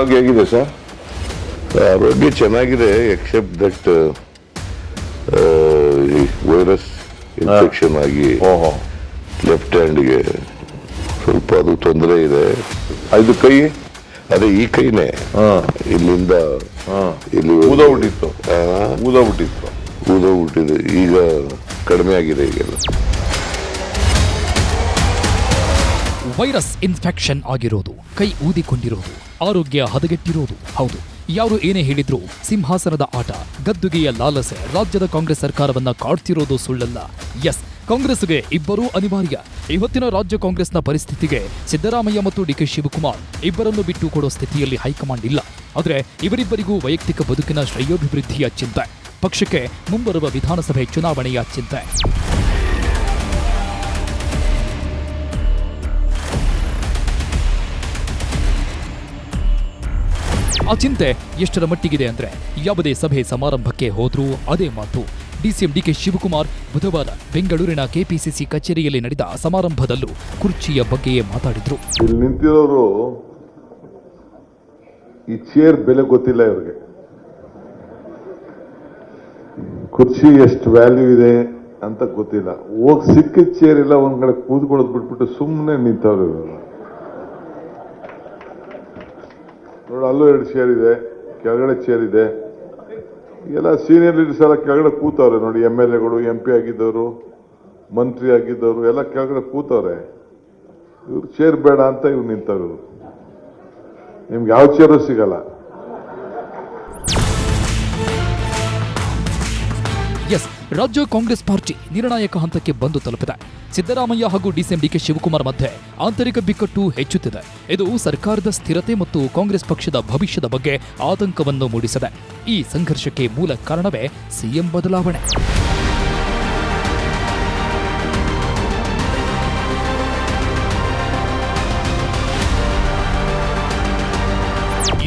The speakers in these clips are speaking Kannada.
ಆರೋಗ್ಯ ಹೇಗಿದೆ ಸರ್? ಆರೋಗ್ಯ ಚೆನ್ನಾಗಿದೆ, ಎಕ್ಸೆಪ್ಟ್ ದಟ್ ವೈರಸ್ ಇನ್ಫೆಕ್ಷನ್ ಆಗಿ ಲೆಫ್ಟ್ ಹ್ಯಾಂಡ್ಗೆ ಸ್ವಲ್ಪ ಅದು ತೊಂದರೆ ಇದೆ. ಇದು ಕೈ ಅದೇ ಈ ಕೈನೇ ಇಲ್ಲಿಂದ ಇಲ್ಲಿ ಊದೋಗ್ಬಿಟ್ಟಿದೆ. ಈಗ ಕಡಿಮೆ ಆಗಿದೆ. ಈಗೆಲ್ಲ ವೈರಸ್ ಇನ್ಫೆಕ್ಷನ್ ಆಗಿರೋದು, ಕೈ ಊದಿಕೊಂಡಿರೋದು, ಆರೋಗ್ಯ ಹದಗೆಟ್ಟಿರೋದು. ಹೌದು, ಯಾರು ಏನೇ ಹೇಳಿದ್ರು ಸಿಂಹಾಸನದ ಆಟ, ಗದ್ದುಗೆಯ ಲಾಲಸೆ ರಾಜ್ಯದ ಕಾಂಗ್ರೆಸ್ ಸರ್ಕಾರವನ್ನ ಕಾಡ್ತಿರೋದು ಸುಳ್ಳಲ್ಲ. ಎಸ್, ಕಾಂಗ್ರೆಸ್ಗೆ ಇಬ್ಬರೂ ಅನಿವಾರ್ಯ. ಇವತ್ತಿನ ರಾಜ್ಯ ಕಾಂಗ್ರೆಸ್ನ ಪರಿಸ್ಥಿತಿಗೆ ಸಿದ್ದರಾಮಯ್ಯ ಮತ್ತು ಡಿಕೆ ಶಿವಕುಮಾರ್ ಇಬ್ಬರನ್ನು ಬಿಟ್ಟು ಕೊಡೋ ಸ್ಥಿತಿಯಲ್ಲಿ ಹೈಕಮಾಂಡ್ ಇಲ್ಲ. ಆದರೆ ಇವರಿಬ್ಬರಿಗೂ ವೈಯಕ್ತಿಕ ಬದುಕಿನ ಶ್ರೇಯೋಭಿವೃದ್ಧಿಯ ಚಿಂತೆ, ಪಕ್ಷಕ್ಕೆ ಮುಂಬರುವ ವಿಧಾನಸಭೆ ಚುನಾವಣೆಯ ಚಿಂತೆ. ಆ ಚಿಂತೆ ಎಷ್ಟರ ಮಟ್ಟಿಗಿದೆ ಅಂದ್ರೆ, ಯಾವುದೇ ಸಭೆ ಸಮಾರಂಭಕ್ಕೆ ಹೋದ್ರೂ ಅದೇ ಮಾತು. ಡಿಸಿಎಂ ಡಿಕೆ ಶಿವಕುಮಾರ್ ಬುಧವಾರ ಬೆಂಗಳೂರಿನ ಕೆಪಿಸಿಸಿ ಕಚೇರಿಯಲ್ಲಿ ನಡೆದ ಸಮಾರಂಭದಲ್ಲೂ ಕುರ್ಚಿಯ ಬಗ್ಗೆಯೇ ಮಾತಾಡಿದ್ರು. ಇಲ್ಲಿ ನಿಂತಿರೋರು ಈ ಚೇರ್ ಬೆಲೆ ಗೊತ್ತಿಲ್ಲ ಇವ್ರಿಗೆ. ಕುರ್ಚಿ ಎಷ್ಟು ವ್ಯಾಲ್ಯೂ ಇದೆ ಅಂತ ಗೊತ್ತಿಲ್ಲ. ಹೋಗಿ ಸಿಕ್ಕಿದ ಚೇರ್ ಎಲ್ಲ ಒಂದ್ ಕಡೆ ಕೂತ್ಕೊಳ್ಳೋದು ಬಿಟ್ಬಿಟ್ಟು ಸುಮ್ಮನೆ ನಿಂತವ್ರು ಇವರು. ನೋಡಿ, ಅಲ್ಲೂ 2 ಚೇರ್ ಇದೆ, ಕೆಳಗಡೆ ಚೇರ್ ಇದೆ. ಎಲ್ಲ ಸೀನಿಯರ್ ಲೀಡರ್ಸ್ ಎಲ್ಲ ಕೆಳಗಡೆ ಕೂತವ್ರೆ ನೋಡಿ. MLA ಗಳು, MP ಆಗಿದ್ದವರು, ಮಂತ್ರಿ ಆಗಿದ್ದವರು ಎಲ್ಲ ಕೆಳಗಡೆ ಕೂತವ್ರೆ. ಇವ್ರು ಚೇರ್ ಬೇಡ ಅಂತ ಇವ್ರು ನಿಂತವ್ರು. ನಿಮ್ಗೆ ಯಾವ ಚೇರು ಸಿಗಲ್ಲ. ಎಸ್, ರಾಜ್ಯ ಕಾಂಗ್ರೆಸ್ ಪಾರ್ಟಿ ನಿರ್ಣಾಯಕ ಹಂತಕ್ಕೆ ಬಂದು ತಲುಪಿದೆ. ಸಿದ್ದರಾಮಯ್ಯ ಹಾಗೂ ಡಿಸಿಎಂ ಡಿಕೆ ಶಿವಕುಮಾರ್ ಮಧ್ಯೆ ಆಂತರಿಕ ಬಿಕ್ಕಟ್ಟು ಹೆಚ್ಚುತ್ತಿದೆ. ಇದು ಸರ್ಕಾರದ ಸ್ಥಿರತೆ ಮತ್ತು ಕಾಂಗ್ರೆಸ್ ಪಕ್ಷದ ಭವಿಷ್ಯದ ಬಗ್ಗೆ ಆತಂಕವನ್ನು ಮೂಡಿಸಿದೆ. ಈ ಸಂಘರ್ಷಕ್ಕೆ ಮೂಲ ಕಾರಣವೇ ಸಿಎಂ ಬದಲಾವಣೆ.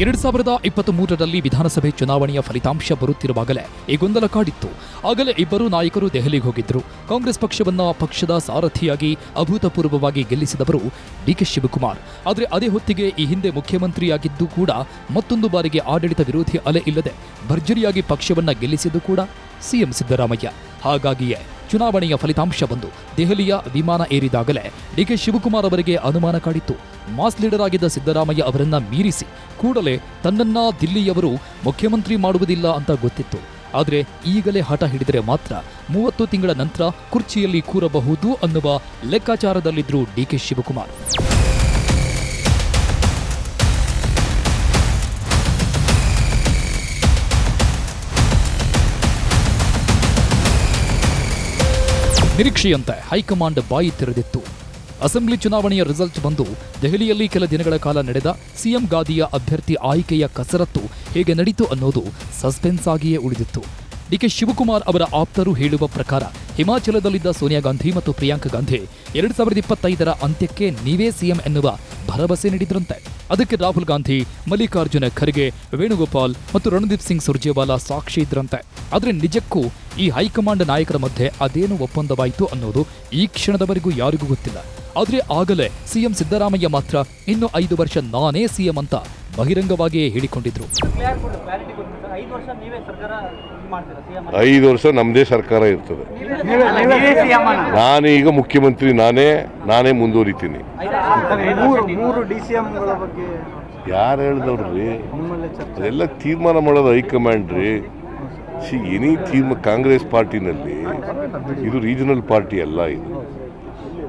ಎರಡು 2023ರಲ್ಲಿ ವಿಧಾನಸಭೆ ಚುನಾವಣೆಯ ಫಲಿತಾಂಶ ಬರುತ್ತಿರುವಾಗಲೇ ಈ ಗೊಂದಲ ಕಾಡಿತ್ತು. ಆಗಲೇ ಇಬ್ಬರು ನಾಯಕರು ದೆಹಲಿಗೆ ಹೋಗಿದ್ರು. ಕಾಂಗ್ರೆಸ್ ಪಕ್ಷವನ್ನ ಪಕ್ಷದ ಸಾರಥಿಯಾಗಿ ಅಭೂತಪೂರ್ವವಾಗಿ ಗೆಲ್ಲಿಸಿದವರು ಡಿಕೆ ಶಿವಕುಮಾರ್. ಆದರೆ ಅದೇ ಹೊತ್ತಿಗೆ ಈ ಹಿಂದೆ ಮುಖ್ಯಮಂತ್ರಿಯಾಗಿದ್ದು ಕೂಡ ಮತ್ತೊಂದು ಬಾರಿಗೆ ಆಡಳಿತ ವಿರೋಧಿ ಅಲೆ ಇಲ್ಲದೆ ಭರ್ಜರಿಯಾಗಿ ಪಕ್ಷವನ್ನ ಗೆಲ್ಲಿಸಿದ್ದು ಕೂಡ ಸಿಎಂ ಸಿದ್ದರಾಮಯ್ಯ. ಹಾಗಾಗಿಯೇ ಚುನಾವಣೆಯ ಫಲಿತಾಂಶ ಬಂದು ದೆಹಲಿಯ ವಿಮಾನ ಏರಿದಾಗಲೇ ಡಿಕೆ ಶಿವಕುಮಾರ್ ಅವರಿಗೆ ಅನುಮಾನ ಕಾಡಿತ್ತು. ಮಾಸ್ ಲೀಡರ್ ಆಗಿದ್ದ ಸಿದ್ದರಾಮಯ್ಯ ಅವರನ್ನ ಮೀರಿಸಿ ಕೂಡಲೇ ತನ್ನನ್ನ ದಿಲ್ಲಿಯವರು ಮುಖ್ಯಮಂತ್ರಿ ಮಾಡುವುದಿಲ್ಲ ಅಂತ ಗೊತ್ತಿತ್ತು. ಆದರೆ ಈಗಲೇ ಹಠ ಹಿಡಿದರೆ ಮಾತ್ರ 30 ತಿಂಗಳ ನಂತರ ಕುರ್ಚಿಯಲ್ಲಿ ಕೂರಬಹುದು ಅನ್ನುವ ಲೆಕ್ಕಾಚಾರದಲ್ಲಿದ್ರು ಡಿಕೆ ಶಿವಕುಮಾರ್. ನಿರೀಕ್ಷೆಯಂತೆ ಹೈಕಮಾಂಡ್ ಬಾಯಿ ತೆರೆದಿತ್ತು. ಅಸೆಂಬ್ಲಿ ಚುನಾವಣೆಯ ರಿಸಲ್ಟ್ ಬಂದು ದೆಹಲಿಯಲ್ಲಿ ಕೆಲ ದಿನಗಳ ಕಾಲ ನಡೆದ ಸಿಎಂ ಗಾದಿಯ ಅಭ್ಯರ್ಥಿ ಆಯ್ಕೆಯ ಕಸರತ್ತು ಹೇಗೆ ನಡೀತು ಅನ್ನೋದು ಸಸ್ಪೆನ್ಸ್ ಆಗಿಯೇ ಉಳಿದಿತ್ತು. ಡಿಕೆ ಶಿವಕುಮಾರ್ ಅವರ ಆಪ್ತರು ಹೇಳುವ ಪ್ರಕಾರ ಹಿಮಾಚಲದಲ್ಲಿದ್ದ ಸೋನಿಯಾ ಗಾಂಧಿ ಮತ್ತು ಪ್ರಿಯಾಂಕಾ ಗಾಂಧಿ 2025ರ ಅಂತ್ಯಕ್ಕೆ ನೀವೇ ಸಿಎಂ ಎನ್ನುವ ಭರವಸೆ ನೀಡಿದ್ರಂತೆ. ಅದಕ್ಕೆ ರಾಹುಲ್ ಗಾಂಧಿ, ಮಲ್ಲಿಕಾರ್ಜುನ ಖರ್ಗೆ, ವೇಣುಗೋಪಾಲ್ ಮತ್ತು ರಣದೀಪ್ ಸಿಂಗ್ ಸುರ್ಜೇವಾಲಾ ಸಾಕ್ಷಿ ಇದ್ರಂತೆ. ಆದರೆ ನಿಜಕ್ಕೂ ಈ ಹೈಕಮಾಂಡ್ ನಾಯಕರ ಮಧ್ಯೆ ಅದೇನು ಒಪ್ಪಂದವಾಯಿತು ಅನ್ನೋದು ಈ ಕ್ಷಣದವರೆಗೂ ಯಾರಿಗೂ ಗೊತ್ತಿಲ್ಲ. ಆದರೆ ಆಗಲೇ ಸಿಎಂ ಸಿದ್ದರಾಮಯ್ಯ ಮಾತ್ರ ಇನ್ನು 5 ವರ್ಷ ನಾನೇ ಸಿಎಂ ಅಂತ ಬಹಿರಂಗವಾಗಿಯೇ ಹೇಳಿಕೊಂಡಿದ್ರು. 5 ವರ್ಷ ನಮ್ಮದೇ ಸರ್ಕಾರ ಇರ್ತದೆ. ನಾನೀಗ ಮುಖ್ಯಮಂತ್ರಿ, ನಾನೇ ಮುಂದುವರಿತೀನಿ. ಯಾರು ಹೇಳಿದವ್ರಿ? ಅದೆಲ್ಲ ತೀರ್ಮಾನ ಮಾಡೋದು ಹೈಕಮಾಂಡ್ ರೀ. ಎನಿ ಕಾಂಗ್ರೆಸ್ ಪಾರ್ಟಿನಲ್ಲಿ ಇದು ರೀಜನಲ್ ಪಾರ್ಟಿ ಅಲ್ಲ, ಇದು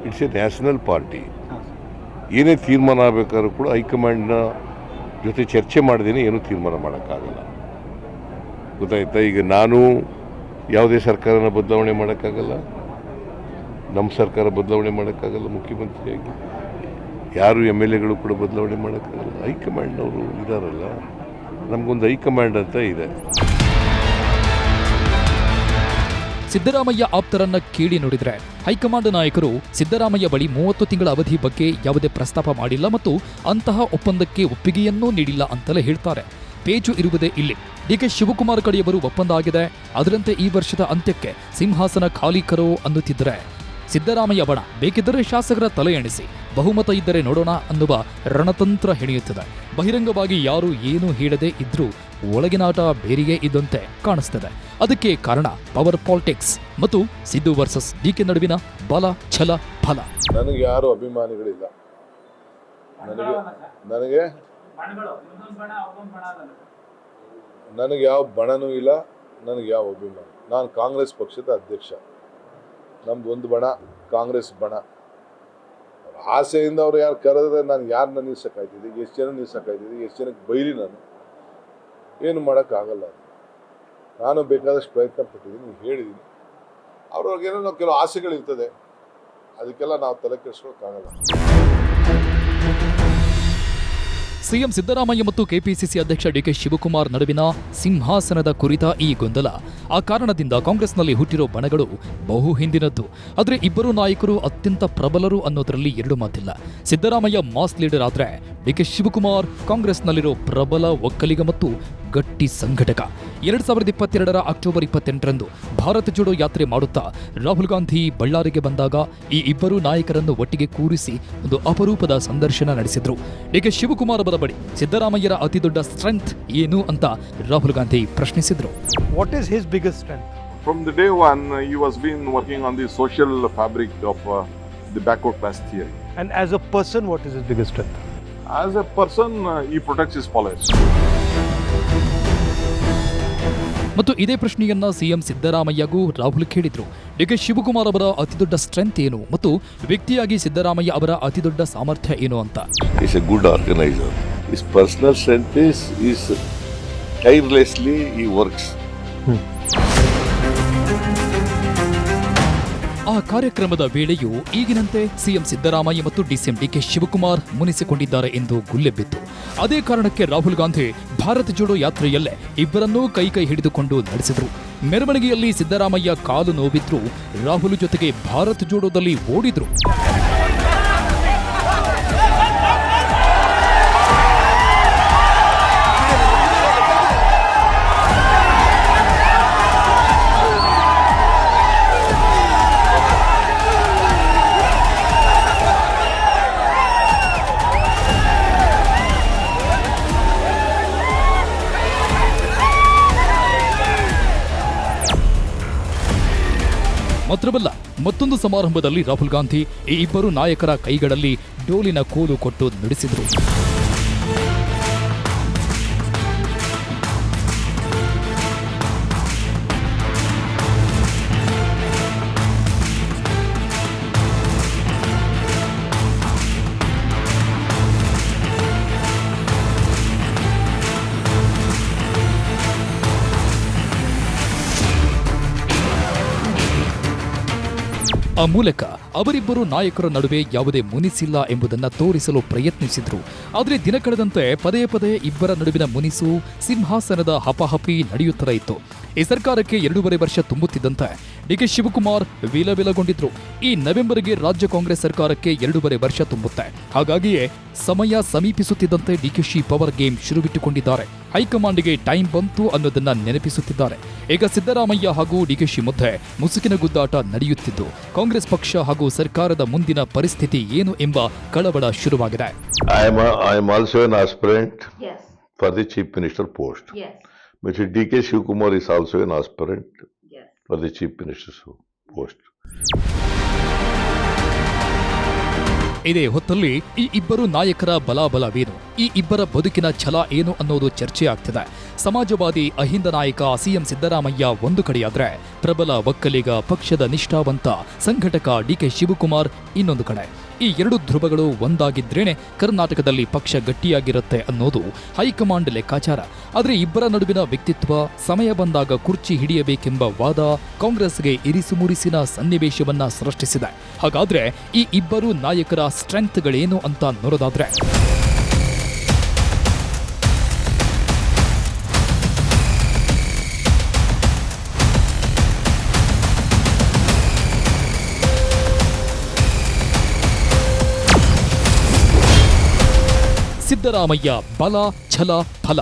ಇಟ್ಸ್ ಎ ನ್ಯಾಷನಲ್ ಪಾರ್ಟಿ. ಏನೇ ತೀರ್ಮಾನ ಆಗಬೇಕಾದ್ರೂ ಕೂಡ ಹೈಕಮಾಂಡ್ನ ಜೊತೆ ಚರ್ಚೆ ಮಾಡಿದೇನೆ ಏನೂ ತೀರ್ಮಾನ ಮಾಡೋಕ್ಕಾಗಲ್ಲ. ಗೊತ್ತಾಯ್ತಾ? ಈಗ ನಾನು ಯಾವುದೇ ಸರ್ಕಾರನ ಬದಲಾವಣೆ ಮಾಡೋಕ್ಕಾಗಲ್ಲ, ನಮ್ಮ ಸರ್ಕಾರ ಬದಲಾವಣೆ ಮಾಡೋಕ್ಕಾಗಲ್ಲ, ಮುಖ್ಯಮಂತ್ರಿಯಾಗಿ ಯಾರು MLA ಗಳು ಕೂಡ ಬದಲಾವಣೆ ಮಾಡೋಕ್ಕಾಗಲ್ಲ. ಹೈಕಮಾಂಡ್ನವರು ಇದಾರಲ್ಲ, ನಮಗೊಂದು ಹೈಕಮಾಂಡ್ ಅಂತ ಇದೆ. ಸಿದ್ದರಾಮಯ್ಯ ಆಪ್ತರನ್ನ ಕೇಳಿ ನೋಡಿದ್ರೆ ಹೈಕಮಾಂಡ್ ನಾಯಕರು ಸಿದ್ದರಾಮಯ್ಯ ಬಳಿ 30 ತಿಂಗಳ ಅವಧಿ ಬಗ್ಗೆ ಯಾವುದೇ ಪ್ರಸ್ತಾಪ ಮಾಡಿಲ್ಲ ಮತ್ತು ಅಂತಹ ಒಪ್ಪಂದಕ್ಕೆ ಒಪ್ಪಿಗೆಯನ್ನೂ ನೀಡಿಲ್ಲ ಅಂತಲೇ ಹೇಳ್ತಾರೆ. ಪೇಜು ಇರುವುದೇ ಇಲ್ಲಿ. ಡಿಕೆ ಶಿವಕುಮಾರ್ ಕಡೆಯವರು ಒಪ್ಪಂದ ಆಗಿದೆ, ಅದರಂತೆ ಈ ವರ್ಷದ ಅಂತ್ಯಕ್ಕೆ ಸಿಂಹಾಸನ ಖಾಲಿ ಕರೋ ಅನ್ನುತ್ತಿದ್ದರೆ ಸಿದ್ದರಾಮಯ್ಯ ಬಣ ಬೇಕಿದ್ದರೆ ಶಾಸಕರ ತಲೆ ಎಣಿಸಿ ಬಹುಮತ ಇದ್ದರೆ ನೋಡೋಣ ಅನ್ನುವ ರಣತಂತ್ರ ಹೆಣೆಯುತ್ತದೆ. ಬಹಿರಂಗವಾಗಿ ಯಾರು ಏನು ಹೇಳದೇ ಇದ್ರೂ ಒಳಗಿನಾಟ ಬೇರೆಯೇ ಇದ್ದಂತೆ ಕಾಣಿಸ್ತದೆ. ಅದಕ್ಕೆ ಕಾರಣ ಪವರ್ ಪಾಲಿಟಿಕ್ಸ್ ಮತ್ತು ಸಿದ್ದು ವರ್ಸಸ್ ಡಿಕೆ ನಡುವಿನ ಬಲ ಛಲ ಫಲ. ನನಗೆ ಯಾರು ಅಭಿಮಾನಿಗಳಿಲ್ಲ. ನನಗೆ ಯಾವ ಬಣನೂ ಇಲ್ಲ, ನನಗೆ ಯಾವ ಅಭಿಮಾನಿ. ನಾನು ಕಾಂಗ್ರೆಸ್ ಪಕ್ಷದ ಅಧ್ಯಕ್ಷ. ನಮ್ದು ಒಂದು ಬಣ, ಕಾಂಗ್ರೆಸ್ ಬಣ. ಆಸೆಯಿಂದ ಅವ್ರು ಯಾರು ಕರೆದ್ರೆ ನಾನು ಯಾರನ್ನ ನಿಲ್ಸಕ್ಕಾಯ್ತಿದ್ದೆ, ಎಷ್ಟು ಜನ ನಿಲ್ಸಕ್ಕಾಯ್ತಿದ್ದೆ, ಎಷ್ಟು ಜನಕ್ಕೆ ಬೈಲಿ ನಾನು ಏನು ಮಾಡೋಕ್ಕಾಗಲ್ಲ. ನಾನು ಬೇಕಾದಷ್ಟು ಪ್ರಯತ್ನ ಪಟ್ಟಿದ್ದೀನಿ, ಹೇಳಿದ್ದೀನಿ. ಅವ್ರವ್ರಿಗೇನೋ ಕೆಲವು ಆಸೆಗಳಿರ್ತದೆ, ಅದಕ್ಕೆಲ್ಲ ನಾವು ತಲೆ ಕೆಡಿಸ್ಕೊಳ್ಳೋಕ್ಕಾಗಲ್ಲ. ಸಿಎಂ ಸಿದ್ದರಾಮಯ್ಯ ಮತ್ತು ಕೆಪಿಸಿಸಿ ಅಧ್ಯಕ್ಷ ಡಿಕೆ ಶಿವಕುಮಾರ್ ನಡುವಿನ ಸಿಂಹಾಸನದ ಕುರಿತ ಈ ಗೊಂದಲ, ಆ ಕಾರಣದಿಂದ ಕಾಂಗ್ರೆಸ್ನಲ್ಲಿ ಹುಟ್ಟಿರೋ ಬಣಗಳು ಬಹು ಹಿಂದಿನದ್ದು. ಆದರೆ ಇಬ್ಬರು ನಾಯಕರು ಅತ್ಯಂತ ಪ್ರಬಲರು ಅನ್ನೋದರಲ್ಲಿ ಎರಡು ಮಾತಿಲ್ಲ. ಸಿದ್ದರಾಮಯ್ಯ ಮಾಸ್ ಲೀಡರ್ ಆದ್ರೆ ಡಿಕೆ ಶಿವಕುಮಾರ್ ಕಾಂಗ್ರೆಸ್ನಲ್ಲಿರೋ ಪ್ರಬಲ ಒಕ್ಕಲಿಗ ಮತ್ತು ಗಟ್ಟಿ ಸಂಘಟಕ. 2022ರ ಅಕ್ಟೋಬರ್ 28ರಂದು ಭಾರತ್ ಜೋಡೋ ಯಾತ್ರೆ ಮಾಡುತ್ತಾ ರಾಹುಲ್ ಗಾಂಧಿ ಬಳ್ಳಾರಿಗೆ ಬಂದಾಗ ಈ ಇಬ್ಬರು ನಾಯಕರನ್ನು ಒಟ್ಟಿಗೆ ಕೂರಿಸಿ ಒಂದು ಅಪರೂಪದ ಸಂದರ್ಶನ ನಡೆಸಿದ್ರು. ಡಿಕೆ ಶಿವಕುಮಾರ್ ಅವರ ಬಳಿ ಸಿದ್ದರಾಮಯ್ಯರ ಅತಿದೊಡ್ಡ ಸ್ಟ್ರೆಂತ್ ಏನು ಅಂತ Rahul Gandhi ಪ್ರಶ್ನಿಸಿದ್ರು. What is his biggest strength? From the day one, he was been working on the social fabric of the backward class theory. And as a person, what is his biggest strength? As a person, he protects his followers. ಮತ್ತು ಇದೇ ಪ್ರಶ್ನೆಯನ್ನ ಸಿಎಂ ಸಿದ್ದರಾಮಯ್ಯಗೂ ರಾಹುಲ್ ಕೇಳಿದ್ರು. ಡಿಕೆ ಶಿವಕುಮಾರ್ ಅವರ ಅತಿದೊಡ್ಡ ಸ್ಟ್ರೆಂತ್ ಏನು ಮತ್ತು ವ್ಯಕ್ತಿಯಾಗಿ ಸಿದ್ದರಾಮಯ್ಯ ಅವರ ಅತಿದೊಡ್ಡ ಸಾಮರ್ಥ್ಯ ಏನು ಅಂತ. He's a good organizer. His personal strength is tirelessly he works. ಆ ಕಾರ್ಯಕ್ರಮದ ವೇಳೆಯೂ ಈಗಿನಂತೆ ಸಿಎಂ ಸಿದ್ದರಾಮಯ್ಯ ಮತ್ತು ಡಿಸಿಎಂ ಡಿಕೆ ಶಿವಕುಮಾರ್ ಮುನಿಸಿಕೊಂಡಿದ್ದಾರೆ ಎಂದು ಗುಲ್ಲೆಬ್ಬಿತ್ತು. ಅದೇ ಕಾರಣಕ್ಕೆ ರಾಹುಲ್ ಗಾಂಧಿ ಭಾರತ್ ಜೋಡೋ ಯಾತ್ರೆಯಲ್ಲೇ ಇಬ್ಬರನ್ನೂ ಕೈ ಹಿಡಿದುಕೊಂಡು ನಡೆಸಿದ್ರು. ಮೆರವಣಿಗೆಯಲ್ಲಿ ಸಿದ್ದರಾಮಯ್ಯ ಕಾಲು ನೋವಿದ್ರು, ರಾಹುಲ್ ಜೊತೆಗೆ ಭಾರತ್ ಜೋಡೋದಲ್ಲಿ ಓಡಿದ್ರು. ಮಾತ್ರವಲ್ಲ, ಮತ್ತೊಂದು ಸಮಾರಂಭದಲ್ಲಿ ರಾಹುಲ್ ಗಾಂಧಿ ಈ ಇಬ್ಬರು ನಾಯಕರ ಕೈಗಳಲ್ಲಿ ಡೋಲಿನ ಕೋಲು ಕೊಟ್ಟು ನುಡಿಸಿದರು. ಆ ಮೂಲಕ ಅವರಿಬ್ಬರು ನಾಯಕರ ನಡುವೆ ಯಾವುದೇ ಮುನಿಸಿಲ್ಲ ಎಂಬುದನ್ನು ತೋರಿಸಲು ಪ್ರಯತ್ನಿಸಿದ್ರು. ಆದರೆ ದಿನ ಕಳೆದಂತೆ ಪದೇ ಪದೇ ಇಬ್ಬರ ನಡುವಿನ ಮುನಿಸು, ಸಿಂಹಾಸನದ ಹಪಾಹಪಿ ನಡೆಯುತ್ತಾ ಇತ್ತು. ಈ ಸರ್ಕಾರಕ್ಕೆ 2.5 ವರ್ಷ ತುಂಬುತ್ತಿದ್ದಂತೆ ಡಿಕೆ ಶಿವಕುಮಾರ್ ವಿಲವಿಲಗೊಂಡಿದ್ರು. ಈ ನವೆಂಬರ್ಗೆ ರಾಜ್ಯ ಕಾಂಗ್ರೆಸ್ ಸರ್ಕಾರಕ್ಕೆ 2.5 ವರ್ಷ ತುಂಬುತ್ತೆ. ಹಾಗಾಗಿಯೇ ಸಮಯ ಸಮೀಪಿಸುತ್ತಿದ್ದಂತೆ ಡಿಕೆಶಿ ಪವರ್ ಗೇಮ್ ಶುರುವಿಟ್ಟುಕೊಂಡಿದ್ದಾರೆ. ಹೈಕಮಾಂಡ್ಗೆ ಟೈಮ್ ಬಂತು ಅನ್ನೋದನ್ನ ನೆನಪಿಸುತ್ತಿದ್ದಾರೆ. ಈಗ ಸಿದ್ದರಾಮಯ್ಯ ಹಾಗೂ ಡಿಕೆಶಿ ಮಧ್ಯೆ ಮುಸುಕಿನ ಗುದ್ದಾಟ ನಡೆಯುತ್ತಿದ್ದು, ಕಾಂಗ್ರೆಸ್ ಪಕ್ಷ ಹಾಗೂ ಸರ್ಕಾರದ ಮುಂದಿನ ಪರಿಸ್ಥಿತಿ ಏನು ಎಂಬ ಕಳವಳ ಶುರುವಾಗಿದೆ. I am also an aspirant Yes, for the Chief Minister post. yes, Mr. D.K. Shivkumar is also an aspirant yes. for the Chief Minister's post. ಇದೇ ಹೊತ್ತಲ್ಲಿ ಈ ಇಬ್ಬರು ನಾಯಕರ ಬಲಾಬಲವೇನು, ಈ ಇಬ್ಬರ ಬದುಕಿನ ಛಲ ಏನು ಅನ್ನೋದು ಚರ್ಚೆ ಆಗ್ತಿದೆ. ಸಮಾಜವಾದಿ ಅಹಿಂದ ನಾಯಕ ಸಿಎಂ ಸಿದ್ದರಾಮಯ್ಯ ಒಂದು ಕಡೆಯಾದ್ರೆ, ಪ್ರಬಲ ಒಕ್ಕಲಿಗ ಪಕ್ಷದ ನಿಷ್ಠಾವಂತ ಸಂಘಟಕ ಡಿಕೆ ಶಿವಕುಮಾರ್ ಇನ್ನೊಂದು ಕಡೆ. ಈ ಎರಡು ಧ್ರುವಗಳು ಒಂದಾಗಿದ್ರೇನೆ ಕರ್ನಾಟಕದಲ್ಲಿ ಪಕ್ಷ ಗಟ್ಟಿಯಾಗಿರುತ್ತೆ ಅನ್ನೋದು ಹೈಕಮಾಂಡ್ ಲೆಕ್ಕಾಚಾರ. ಆದರೆ ಇಬ್ಬರ ನಡುವಿನ ವ್ಯಕ್ತಿತ್ವ, ಸಮಯ ಬಂದಾಗ ಕುರ್ಚಿ ಹಿಡಿಯಬೇಕೆಂಬ ವಾದ ಕಾಂಗ್ರೆಸ್ಗೆ ಇರಿಸುಮುರಿಸಿನ ಸನ್ನಿವೇಶವನ್ನ ಸೃಷ್ಟಿಸಿದೆ. ಹಾಗಾದ್ರೆ ಈ ಇಬ್ಬರು ನಾಯಕರ ಸ್ಟ್ರೆಂತ್ಗಳೇನು ಅಂತ ನೋಡೋದಾದ್ರೆ, ಸಿದ್ದರಾಮಯ್ಯ ಬಲ, ಛಲ, ಫಲ.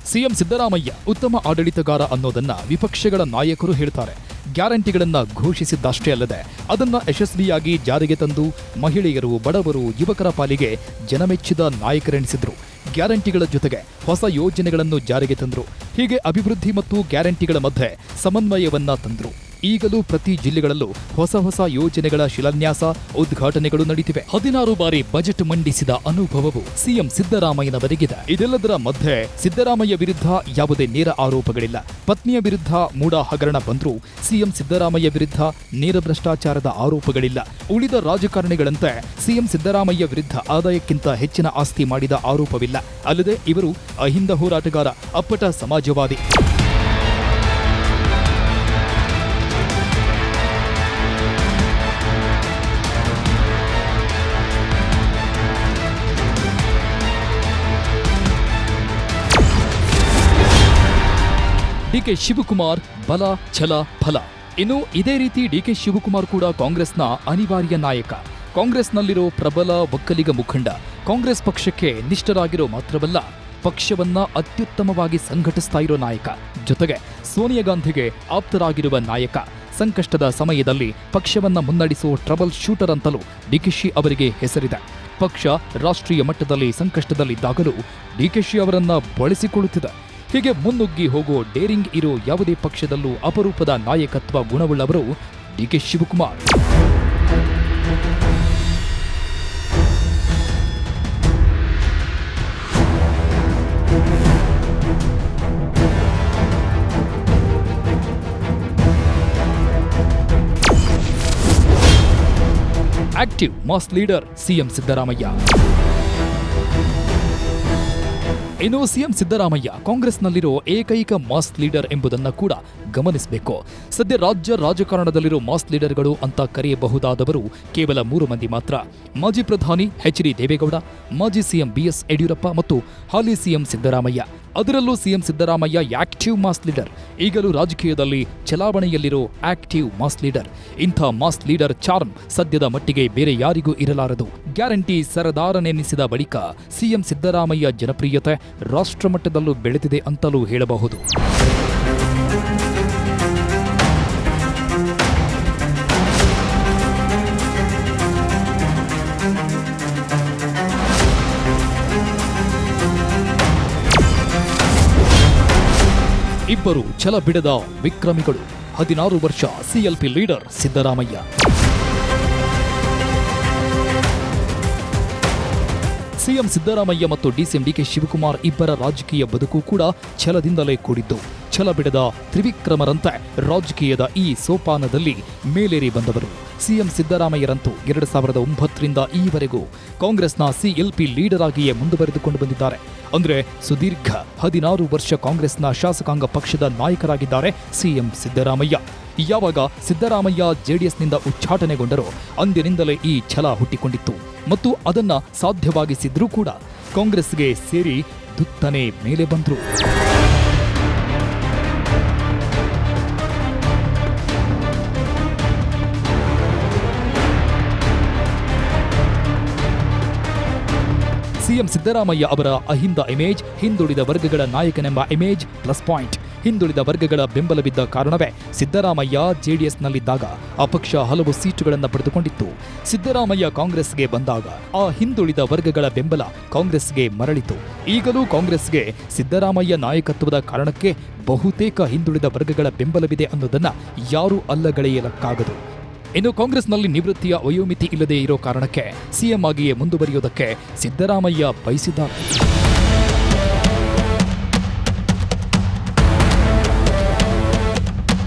ಸಿಎಂ ಸಿದ್ದರಾಮಯ್ಯ ಉತ್ತಮ ಆಡಳಿತಗಾರ ಅನ್ನೋದನ್ನ ವಿಪಕ್ಷಗಳ ನಾಯಕರು ಹೇಳ್ತಾರೆ. ಗ್ಯಾರಂಟಿಗಳನ್ನ ಘೋಷಿಸಿದ್ದಷ್ಟೇ ಅಲ್ಲದೆ ಅದನ್ನ ಯಶಸ್ವಿಯಾಗಿ ಜಾರಿಗೆ ತಂದು ಮಹಿಳೆಯರು, ಬಡವರು, ಯುವಕರ ಪಾಲಿಗೆ ಜನಮೆಚ್ಚಿದ ನಾಯಕರೆನಿಸಿದ್ರು. ಗ್ಯಾರಂಟಿಗಳ ಜೊತೆಗೆ ಹೊಸ ಯೋಜನೆಗಳನ್ನು ಜಾರಿಗೆ ತಂದ್ರು. ಹೀಗೆ ಅಭಿವೃದ್ಧಿ ಮತ್ತು ಗ್ಯಾರಂಟಿಗಳ ಮಧ್ಯೆ ಸಮನ್ವಯವನ್ನ ತಂದ್ರು. ಈಗಲೂ ಪ್ರತಿ ಜಿಲ್ಲೆಗಳಲ್ಲೂ ಹೊಸ ಯೋಜನೆಗಳ ಶಿಲಾನ್ಯಾಸ, ಉದ್ಘಾಟನೆಗಳು ನಡೀತಿವೆ. 16 ಬಾರಿ ಬಜೆಟ್ ಮಂಡಿಸಿದ ಅನುಭವವು ಸಿಎಂ ಸಿದ್ದರಾಮಯ್ಯನವರಿಗಿದೆ. ಇದೆಲ್ಲದರ ಮಧ್ಯೆ ಸಿದ್ದರಾಮಯ್ಯ ವಿರುದ್ಧ ಯಾವುದೇ ನೇರ ಆರೋಪಗಳಿಲ್ಲ. ಪತ್ನಿಯ ವಿರುದ್ಧ ಮೂಡ ಹಗರಣ ಬಂದ್ರೂ ಸಿಎಂ ಸಿದ್ದರಾಮಯ್ಯ ವಿರುದ್ಧ ನೇರ ಭ್ರಷ್ಟಾಚಾರದ ಆರೋಪಗಳಿಲ್ಲ. ಉಳಿದ ರಾಜಕಾರಣಿಗಳಂತೆ ಸಿಎಂ ಸಿದ್ದರಾಮಯ್ಯ ವಿರುದ್ಧ ಆದಾಯಕ್ಕಿಂತ ಹೆಚ್ಚಿನ ಆಸ್ತಿ ಮಾಡಿದ ಆರೋಪವಿಲ್ಲ. ಅಲ್ಲದೆ ಇವರು ಅಹಿಂದ ಹೋರಾಟಗಾರ, ಅಪ್ಪಟ ಸಮಾಜವಾದಿ. ಡಿಕೆ ಶಿವಕುಮಾರ್ ಬಲ, ಛಲ, ಫಲ. ಇನ್ನು ಇದೇ ರೀತಿ ಡಿಕೆ ಶಿವಕುಮಾರ್ ಕೂಡ ಕಾಂಗ್ರೆಸ್ನ ಅನಿವಾರ್ಯ ನಾಯಕ. ಕಾಂಗ್ರೆಸ್ನಲ್ಲಿರೋ ಪ್ರಬಲ ಒಕ್ಕಲಿಗ ಮುಖಂಡ. ಕಾಂಗ್ರೆಸ್ ಪಕ್ಷಕ್ಕೆ ನಿಷ್ಠರಾಗಿರೋ ಮಾತ್ರವಲ್ಲ, ಪಕ್ಷವನ್ನ ಅತ್ಯುತ್ತಮವಾಗಿ ಸಂಘಟಿಸ್ತಾ ಇರೋ ನಾಯಕ. ಜೊತೆಗೆ ಸೋನಿಯಾ ಗಾಂಧಿಗೆ ಆಪ್ತರಾಗಿರುವ ನಾಯಕ. ಸಂಕಷ್ಟದ ಸಮಯದಲ್ಲಿ ಪಕ್ಷವನ್ನ ಮುನ್ನಡೆಸೋ ಟ್ರಬಲ್ ಶೂಟರ್ ಅಂತಲೂ ಡಿಕೆಶಿ ಅವರಿಗೆ ಹೆಸರಿದೆ. ಪಕ್ಷ ರಾಷ್ಟ್ರೀಯ ಮಟ್ಟದಲ್ಲಿ ಸಂಕಷ್ಟದಲ್ಲಿದ್ದಾಗಲೂ ಡಿಕೆಶಿ ಅವರನ್ನ ಬಳಸಿಕೊಳ್ಳುತ್ತಿದೆ. ಹೀಗೆ ಮುನ್ನುಗ್ಗಿ ಹೋಗೋ ಡೇರಿಂಗ್ ಇರೋ ಯಾವುದೇ ಪಕ್ಷದಲ್ಲೂ ಅಪರೂಪದ ನಾಯಕತ್ವ ಗುಣವುಳ್ಳವರು DK Shivakumar. Active mass leader CM Siddaramaiah. ಇನ್ನು ಸಿಎಂ ಸಿದ್ದರಾಮಯ್ಯ ಕಾಂಗ್ರೆಸ್ನಲ್ಲಿರೋ ಏಕೈಕ ಮಾಸ್ ಲೀಡರ್ ಎಂಬುದನ್ನು ಕೂಡ ಗಮನಿಸಬೇಕು. ಸದ್ಯ ರಾಜ್ಯ ರಾಜಕಾರಣದಲ್ಲಿರೋ ಮಾಸ್ ಲೀಡರ್ಗಳು ಅಂತ ಕರೆಯಬಹುದಾದವರು ಕೇವಲ 3 ಮಂದಿ ಮಾತ್ರ. ಮಾಜಿ ಪ್ರಧಾನಿ ಎಚ್.ಡಿ. ದೇವೇಗೌಡ, ಮಾಜಿ ಸಿಎಂ ಬಿ.ಎಸ್. ಯಡಿಯೂರಪ್ಪ ಮತ್ತು ಹಾಲಿ ಸಿಎಂ ಸಿದ್ದರಾಮಯ್ಯ. ಅದರಲ್ಲೂ CM Siddaramaiah active mass leader. ಈಗಲೂ ರಾಜಕೀಯದಲ್ಲಿ ಚಲಾವಣೆಯಲ್ಲಿರೋ ಆಕ್ಟಿವ್ ಮಾಸ್ ಲೀಡರ್. ಇಂಥ ಮಾಸ್ ಲೀಡರ್ ಚಾರ್ಮ್ ಸದ್ಯದ ಮಟ್ಟಿಗೆ ಬೇರೆ ಯಾರಿಗೂ ಇರಲಾರದು. ಗ್ಯಾರಂಟಿ ಸರದಾರನೆನ್ನಿಸಿದ ಬಳಿಕ ಸಿಎಂ ಸಿದ್ದರಾಮಯ್ಯ ಜನಪ್ರಿಯತೆ ರಾಷ್ಟ್ರಮಟ್ಟದಲ್ಲೂ ಬೆಳೆದಿದೆ ಅಂತಲೂ ಹೇಳಬಹುದು. ಇಬ್ಬರು ಛಲ ಬಿಡದ ವಿಕ್ರಮಿಗಳು. 16 ವರ್ಷ CLP leader Siddaramaiah. CM Siddaramaiah ಮತ್ತು ಡಿಸಿಎಂ ಡಿಕೆ ಶಿವಕುಮಾರ್ ಇಬ್ಬರ ರಾಜಕೀಯ ಬದುಕು ಕೂಡ ಛಲದಿಂದಲೇ ಕೂಡಿದ್ದು. ಛಲ ಬಿಡದ ತ್ರಿವಿಕ್ರಮರಂತೆ ರಾಜಕೀಯದ ಈ ಸೋಪಾನದಲ್ಲಿ ಮೇಲೇರಿ ಬಂದವರು. ಸಿಎಂ ಸಿದ್ದರಾಮಯ್ಯರಂತೂ 2009ರಿಂದ ಈವರೆಗೂ ಕಾಂಗ್ರೆಸ್ನ ಸಿಎಲ್ಪಿ ಲೀಡರ್ ಆಗಿಯೇ ಮುಂದುವರೆದುಕೊಂಡು ಬಂದಿದ್ದಾರೆ. ಅಂದ್ರೆ ಸುದೀರ್ಘ 16 ವರ್ಷ ಕಾಂಗ್ರೆಸ್ನ ಶಾಸಕಾಂಗ ಪಕ್ಷದ ನಾಯಕರಾಗಿದ್ದಾರೆ ಸಿಎಂ ಸಿದ್ದರಾಮಯ್ಯ. ಯಾವಾಗ ಸಿದ್ದರಾಮಯ್ಯ ಜೆಡಿಎಸ್ನಿಂದ ಉಚ್ಚಾಟನೆಗೊಂಡರೋ ಅಂದಿನಿಂದಲೇ ಈ ಛಲ ಹುಟ್ಟಿಕೊಂಡಿತ್ತು ಮತ್ತು ಅದನ್ನ ಸಾಧ್ಯವಾಗಿಸಿದ್ರೂ ಕೂಡ ಕಾಂಗ್ರೆಸ್ಗೆ ಸೇರಿ ದುತ್ತನೆ ಮೇಲೆ ಬಂದ್ರು. ಸಿಎಂ ಸಿದ್ದರಾಮಯ್ಯ ಅವರ ಅಹಿಂದ ಇಮೇಜ್, ಹಿಂದುಳಿದ ವರ್ಗಗಳ ನಾಯಕನೆಂಬ ಇಮೇಜ್ ಪ್ಲಸ್ ಪಾಯಿಂಟ್. ಹಿಂದುಳಿದ ವರ್ಗಗಳ ಬೆಂಬಲವಿದ್ದ ಕಾರಣವೇ ಸಿದ್ದರಾಮಯ್ಯ ಜೆಡಿಎಸ್ನಲ್ಲಿದ್ದಾಗ ಆ ಪಕ್ಷ ಹಲವು ಸೀಟುಗಳನ್ನು ಪಡೆದುಕೊಂಡಿತ್ತು. ಸಿದ್ದರಾಮಯ್ಯ ಕಾಂಗ್ರೆಸ್ಗೆ ಬಂದಾಗ ಆ ಹಿಂದುಳಿದ ವರ್ಗಗಳ ಬೆಂಬಲ ಕಾಂಗ್ರೆಸ್ಗೆ ಮರಳಿತು. ಈಗಲೂ ಕಾಂಗ್ರೆಸ್ಗೆ ಸಿದ್ದರಾಮಯ್ಯ ನಾಯಕತ್ವದ ಕಾರಣಕ್ಕೆ ಬಹುತೇಕ ಹಿಂದುಳಿದ ವರ್ಗಗಳ ಬೆಂಬಲವಿದೆ ಅನ್ನೋದನ್ನ ಯಾರೂ ಅಲ್ಲಗಳೆಯಲಕ್ಕಾಗದು. ಇನ್ನು ಕಾಂಗ್ರೆಸ್ನಲ್ಲಿ ನಿವೃತ್ತಿಯ ವಯೋಮಿತಿ ಇಲ್ಲದೆ ಇರೋ ಕಾರಣಕ್ಕೆ ಸಿಎಂ ಆಗಿಯೇ ಮುಂದುವರಿಯೋದಕ್ಕೆ ಸಿದ್ದರಾಮಯ್ಯ ಬಯಸಿದ್ದಾರೆ.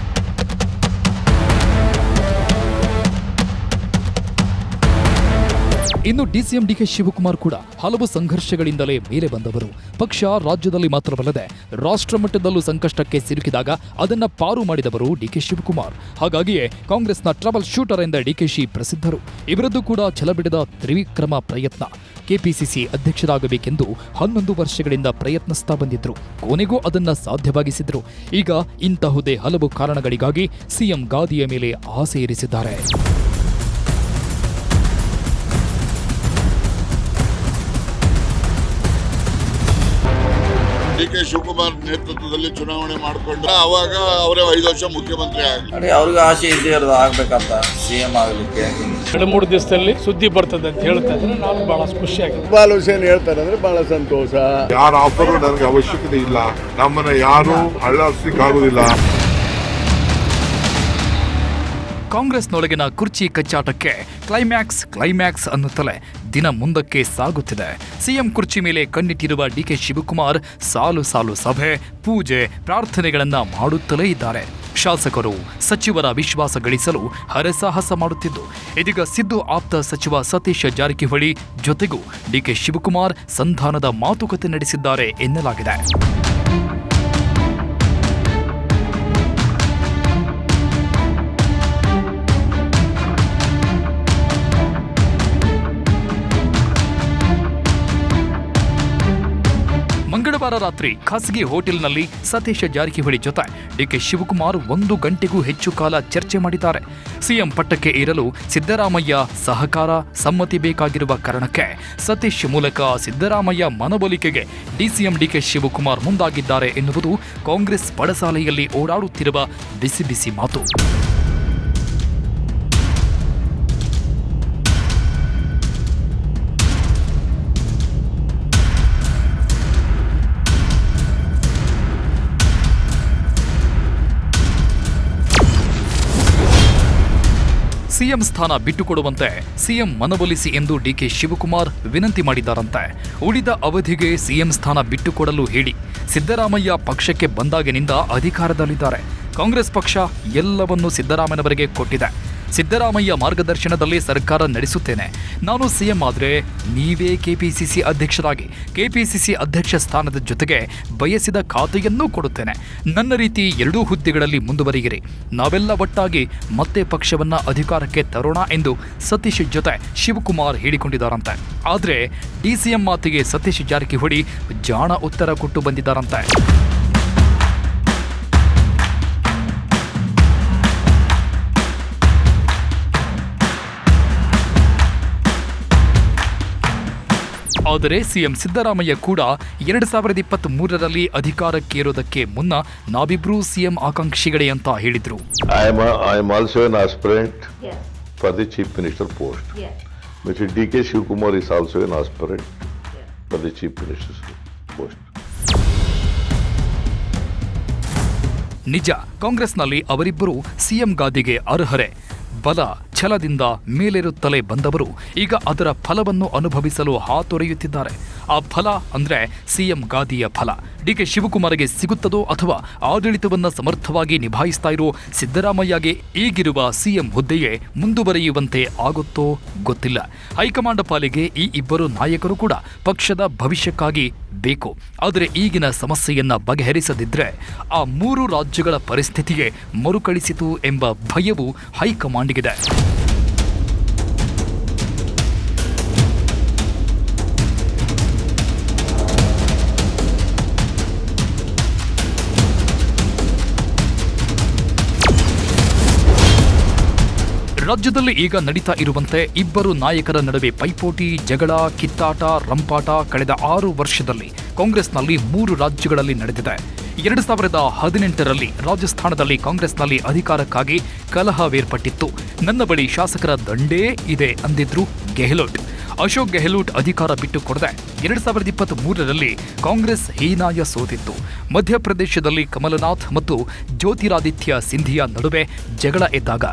ಇನ್ನು ಡಿಸಿಎಂ ಡಿಕೆ ಶಿವಕುಮಾರ್ ಕೂಡ ಹಲವು ಸಂಘರ್ಷಗಳಿಂದಲೇ ಮೇಲೆ ಬಂದವರು. ಪಕ್ಷ ರಾಜ್ಯದಲ್ಲಿ ಮಾತ್ರವಲ್ಲದೆ ರಾಷ್ಟ್ರಮಟ್ಟದಲ್ಲೂ ಸಂಕಷ್ಟಕ್ಕೆ ಸಿಲುಕಿದಾಗ ಅದನ್ನ ಪಾರು ಮಾಡಿದವರು ಡಿಕೆ ಶಿವಕುಮಾರ್. ಹಾಗಾಗಿಯೇ ಕಾಂಗ್ರೆಸ್ನ ಟ್ರಬಲ್ ಶೂಟರ್ ಎಂದ ಡಿಕೆಶಿ ಪ್ರಸಿದ್ಧರು. ಇವರದ್ದು ಕೂಡ ಛಲಬಿಡದ ತ್ರಿವಿಕ್ರಮ ಪ್ರಯತ್ನ. ಕೆಪಿಸಿಸಿ ಅಧ್ಯಕ್ಷರಾಗಬೇಕೆಂದು 11 ವರ್ಷಗಳಿಂದ ಪ್ರಯತ್ನಿಸ್ತಾ ಬಂದಿದ್ರು. ಕೊನೆಗೂ ಅದನ್ನ ಸಾಧ್ಯವಾಗಿಸಿದ್ರು. ಈಗ ಇಂತಹುದೇ ಹಲವು ಕಾರಣಗಳಿಗಾಗಿ ಸಿಎಂ ಗಾದಿಯ ಮೇಲೆ ಆಸೆ ಇರಿಸಿದ್ದಾರೆ. ಡಿ.ಕೆ. ಶಿವಕುಮಾರ್ ನೇತೃತ್ವದಲ್ಲಿ ಚುನಾವಣೆ ಮಾಡಿಕೊಂಡು ಅವಾಗ ಅವರೇ 5 ವರ್ಷ ಮುಖ್ಯಮಂತ್ರಿ ಆಗಿ ನೋಡಿ, ಅವ್ರಿಗೆ ಆಸೆ ಇದ್ದೇ ಇರೋದು ಆಗ್ಬೇಕಂತ CM ಆಗಲಿಕ್ಕೆ. 2-3 ದಿವಸದಲ್ಲಿ ಸುದ್ದಿ ಬರ್ತದೆ ಅಂತ ಹೇಳ್ತಾ ಇದ್ರೆ ನಾವು ಬಹಳ ಖುಷಿಯಾಗಿದೆ. ಇಕ್ಬಾಲ್ ಹುಸೇನ್ ಹೇಳ್ತಾರೆ ಅಂದ್ರೆ ಬಹಳ ಸಂತೋಷ. ಯಾರ ಆಫರು ನನಗೆ ಅವಶ್ಯಕತೆ ಇಲ್ಲ, ನಮ್ಮನ್ನ ಯಾರು ಅಳ್ಳಾಡಿಸ್ಲಿಕ್ಕಾಗುದಿಲ್ಲ. ಕಾಂಗ್ರೆಸ್ನೊಳಗಿನ ಕುರ್ಚಿ ಕಚ್ಚಾಟಕ್ಕೆ ಕ್ಲೈಮ್ಯಾಕ್ಸ್ ಅನ್ನುತ್ತಲೇ ದಿನ ಮುಂದಕ್ಕೆ ಸಾಗುತ್ತಿದೆ. ಸಿಎಂ ಕುರ್ಚಿ ಮೇಲೆ ಕಣ್ಣಿಟ್ಟಿರುವ ಡಿ.ಕೆ. ಶಿವಕುಮಾರ್ ಸಾಲು ಸಭೆ, ಪೂಜೆ, ಪ್ರಾರ್ಥನೆಗಳನ್ನ ಮಾಡುತ್ತಲೇ ಇದ್ದಾರೆ. ಶಾಸಕರು, ಸಚಿವರ ವಿಶ್ವಾಸ ಗಳಿಸಲು ಹರಸಾಹಸ ಮಾಡುತ್ತಿದ್ದು, ಇದೀಗ ಸಿದ್ದು ಆಪ್ತ ಸಚಿವ ಸತೀಶ್ ಜಾರಕಿಹೊಳಿ ಜೊತೆಗೂ ಡಿ.ಕೆ. ಶಿವಕುಮಾರ್ ಸಂಧಾನದ ಮಾತುಕತೆ ನಡೆಸಿದ್ದಾರೆ ಎನ್ನಲಾಗಿದೆ. ಮಂಗಳವಾರ ರಾತ್ರಿ ಖಾಸಗಿ ಹೋಟೆಲ್ನಲ್ಲಿ ಸತೀಶ್ ಜಾರಕಿಹೊಳಿ ಜೊತೆ ಡಿ.ಕೆ. ಶಿವಕುಮಾರ್ 1 ಗಂಟೆಗೂ ಹೆಚ್ಚು ಕಾಲ ಚರ್ಚೆ ಮಾಡಿದ್ದಾರೆ. ಸಿಎಂ ಪಟ್ಟಕ್ಕೆ ಏರಲು ಸಿದ್ದರಾಮಯ್ಯ ಸಹಕಾರ, ಸಮ್ಮತಿ ಬೇಕಾಗಿರುವ ಕಾರಣಕ್ಕೆ ಸತೀಶ್ ಮೂಲಕ ಸಿದ್ದರಾಮಯ್ಯ ಮನವೊಲಿಕೆಗೆ ಡಿಸಿಎಂ ಡಿ.ಕೆ. ಶಿವಕುಮಾರ್ ಮುಂದಾಗಿದ್ದಾರೆ ಎನ್ನುವುದು ಕಾಂಗ್ರೆಸ್ ಪಡಸಾಲೆಯಲ್ಲಿ ಓಡಾಡುತ್ತಿರುವ ಬಿಸಿ ಮಾತು. ಸಿಎಂ ಸ್ಥಾನ ಬಿಟ್ಟುಕೊಡುವಂತೆ ಸಿಎಂ ಮನವೊಲಿಸಿ ಎಂದು ಡಿ.ಕೆ. ಶಿವಕುಮಾರ್ ವಿನಂತಿ ಮಾಡಿದ್ದಾರಂತೆ. ಉಳಿದ ಅವಧಿಗೆ ಸಿಎಂ ಸ್ಥಾನ ಬಿಟ್ಟುಕೊಡಲು ಹೇಳಿ. ಸಿದ್ದರಾಮಯ್ಯ ಪಕ್ಷಕ್ಕೆ ಬಂದಾಗಿನಿಂದ ಅಧಿಕಾರದಲ್ಲಿದ್ದಾರೆ. ಕಾಂಗ್ರೆಸ್ ಪಕ್ಷ ಎಲ್ಲವನ್ನೂ ಸಿದ್ದರಾಮಯ್ಯನವರಿಗೆ ಕೊಟ್ಟಿದೆ. ಸಿದ್ದರಾಮಯ್ಯ ಮಾರ್ಗದರ್ಶನದಲ್ಲಿ ಸರ್ಕಾರ ನಡೆಸುತ್ತೇನೆ. ನಾನು ಸಿಎಂ ಆದರೆ ನೀವೇ ಕೆಪಿಸಿಸಿ ಅಧ್ಯಕ್ಷರಾಗಿ ಕೆಪಿಸಿಸಿ ಅಧ್ಯಕ್ಷ ಸ್ಥಾನದ ಜೊತೆಗೆ ಬಯಸಿದ ಖಾತೆಯನ್ನೂ ಕೊಡುತ್ತೇನೆ. ನನ್ನ ರೀತಿ 2 ಹುದ್ದೆಗಳಲ್ಲಿ ಮುಂದುವರಿಯಿರಿ. ನಾವೆಲ್ಲ ಒಟ್ಟಾಗಿ ಮತ್ತೆ ಪಕ್ಷವನ್ನ ಅಧಿಕಾರಕ್ಕೆ ತರೋಣ ಎಂದು ಸತೀಶ್ ಜೊತೆ ಶಿವಕುಮಾರ್ ಹೇಳಿಕೊಂಡಿದ್ದಾರಂತೆ. ಆದರೆ ಡಿಸಿಎಂ ಮಾತಿಗೆ ಸತೀಶ್ ಜಾರಕಿಹೊಳಿ ಜಾಣ ಉತ್ತರ ಕೊಟ್ಟು ಬಂದಿದ್ದಾರಂತೆ. ಆದರೆ ಸಿಎಂ ಸಿದ್ದರಾಮಯ್ಯ ಕೂಡ 2023ರಲ್ಲಿ ಅಧಿಕಾರಕ್ಕೇರೋದಕ್ಕೆ ಮುನ್ನ ನಾವಿಬ್ರೂ ಸಿಎಂ ಆಕಾಂಕ್ಷಿಗಳೇ ಅಂತ ಹೇಳಿದ್ರು. I am also an aspirant for the chief minister post. Mr. D.K. Shivakumar is also an aspirant for the chief minister's post. ನಿಜ, ಕಾಂಗ್ರೆಸ್ನಲ್ಲಿ ಅವರಿಬ್ಬರು ಸಿಎಂ ಗಾದಿಗೆ ಅರ್ಹರೇ. ಬಲ ಛಲದಿಂದ ಮೇಲೇರುತ್ತಲೇ ಬಂದವರು ಈಗ ಅದರ ಫಲವನ್ನು ಅನುಭವಿಸಲು ಹಾತೊರೆಯುತ್ತಿದ್ದಾರೆ. ಆ ಫಲ ಅಂದ್ರೆ ಸಿಎಂ ಗಾದಿಯ ಫಲ ಡಿ.ಕೆ. ಶಿವಕುಮಾರ್ಗೆ ಸಿಗುತ್ತದೋ ಅಥವಾ ಆಡಳಿತವನ್ನ ಸಮರ್ಥವಾಗಿ ನಿಭಾಯಿಸ್ತಾ ಇರೋ ಸಿದ್ದರಾಮಯ್ಯಗೆ ಈಗಿರುವ ಸಿಎಂ ಹುದ್ದೆಯೇ ಮುಂದುವರಿಯುವಂತೆ ಆಗುತ್ತೋ ಗೊತ್ತಿಲ್ಲ. ಹೈಕಮಾಂಡ್ ಪಾಲಿಗೆ ಈ ಇಬ್ಬರು ನಾಯಕರು ಕೂಡ ಪಕ್ಷದ ಭವಿಷ್ಯಕ್ಕಾಗಿ ಬೇಕು. ಆದರೆ ಈಗಿನ ಸಮಸ್ಯೆಯನ್ನ ಬಗೆಹರಿಸದಿದ್ರೆ ಆ 3 ರಾಜ್ಯಗಳ ಪರಿಸ್ಥಿತಿಗೆ ಮರುಕಳಿಸಿತು ಎಂಬ ಭಯವು ಹೈಕಮಾಂಡ್ಗಿದೆ. ರಾಜ್ಯದಲ್ಲಿ ಈಗ ನಡೀತಾ ಇರುವಂತೆ ಇಬ್ಬರು ನಾಯಕರ ನಡುವೆ ಪೈಪೋಟಿ, ಜಗಳ, ಕಿತ್ತಾಟ, ರಂಪಾಟ ಕಳೆದ 6 ವರ್ಷದಲ್ಲಿ ಕಾಂಗ್ರೆಸ್ನಲ್ಲಿ 3 ರಾಜ್ಯಗಳಲ್ಲಿ ನಡೆದಿದೆ. 2018ರಲ್ಲಿ ರಾಜಸ್ಥಾನದಲ್ಲಿ ಕಾಂಗ್ರೆಸ್ನಲ್ಲಿ ಅಧಿಕಾರಕ್ಕಾಗಿ ಕಲಹವೇರ್ಪಟ್ಟಿತ್ತು. ನನ್ನ ಬಳಿ ಶಾಸಕರ ದಂಡೇ ಇದೆ ಅಂದಿದ್ರು ಗೆಹ್ಲೋಟ್. ಅಶೋಕ್ ಗೆಹ್ಲೋಟ್ ಅಧಿಕಾರ ಬಿಟ್ಟು ಕೊಡದೆ 2023ರಲ್ಲಿ ಕಾಂಗ್ರೆಸ್ ಹೀನಾಯ ಸೋತಿತ್ತು. ಮಧ್ಯಪ್ರದೇಶದಲ್ಲಿ ಕಮಲನಾಥ್ ಮತ್ತು ಜ್ಯೋತಿರಾದಿತ್ಯ ಸಿಂಧಿಯಾ ನಡುವೆ ಜಗಳ ಎದ್ದಾಗ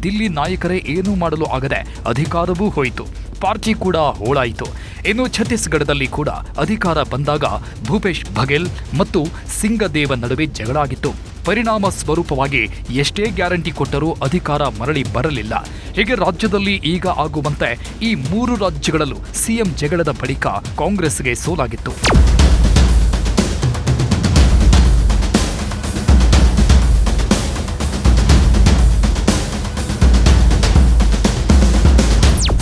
ದಿಲ್ಲಿ ನಾಯಕರೇ ಏನೂ ಮಾಡಲು ಆಗದೆ ಅಧಿಕಾರವೂ ಹೋಯಿತು. ಪಾರ್ಟಿ ಕೂಡ ಹೋಳಾಯಿತು. ಇನ್ನು ಛತ್ತೀಸ್ಗಢದಲ್ಲಿ ಕೂಡ ಅಧಿಕಾರ ಬಂದಾಗ ಭೂಪೇಶ್ ಬಘೇಲ್ ಮತ್ತು ಸಿಂಗದೇವ ನಡುವೆ ಜಗಳ ಆಗಿತ್ತು. ಪರಿಣಾಮ ಸ್ವರೂಪವಾಗಿ ಎಷ್ಟೇ ಗ್ಯಾರಂಟಿ ಕೊಟ್ಟರೂ ಅಧಿಕಾರ ಮರಳಿ ಬರಲಿಲ್ಲ. ಹೀಗೆ ರಾಜ್ಯದಲ್ಲಿ ಈಗ ಆಗುವಂತೆ ಈ 3 ರಾಜ್ಯಗಳಲ್ಲೂ ಸಿಎಂ ಜಗಳದ ಬಳಿಕ ಕಾಂಗ್ರೆಸ್ಗೆ ಸೋಲಾಗಿತ್ತು.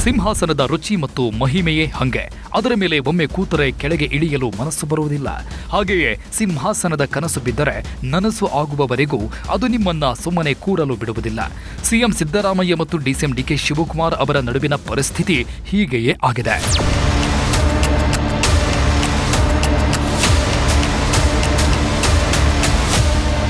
ಸಿಂಹಾಸನದ ರುಚಿ ಮತ್ತು ಮಹಿಮೆಯೇ ಹಂಗೆ. ಅದರ ಮೇಲೆ ಒಮ್ಮೆ ಕೂತರೆ ಕೆಳಗೆ ಇಳಿಯಲು ಮನಸ್ಸು ಬರುವುದಿಲ್ಲ. ಹಾಗೆಯೇ ಸಿಂಹಾಸನದ ಕನಸು ಬಿದ್ದರೆ ನನಸು ಆಗುವವರೆಗೂ ಅದು ನಿಮ್ಮನ್ನ ಸುಮ್ಮನೆ ಕೂರಲು ಬಿಡುವುದಿಲ್ಲ. ಸಿಎಂ ಸಿದ್ದರಾಮಯ್ಯ ಮತ್ತು ಡಿಸಿಎಂ ಡಿ.ಕೆ. ಶಿವಕುಮಾರ್ ಅವರ ನಡುವಿನ ಪರಿಸ್ಥಿತಿ ಹೀಗೆಯೇ ಆಗಿದೆ.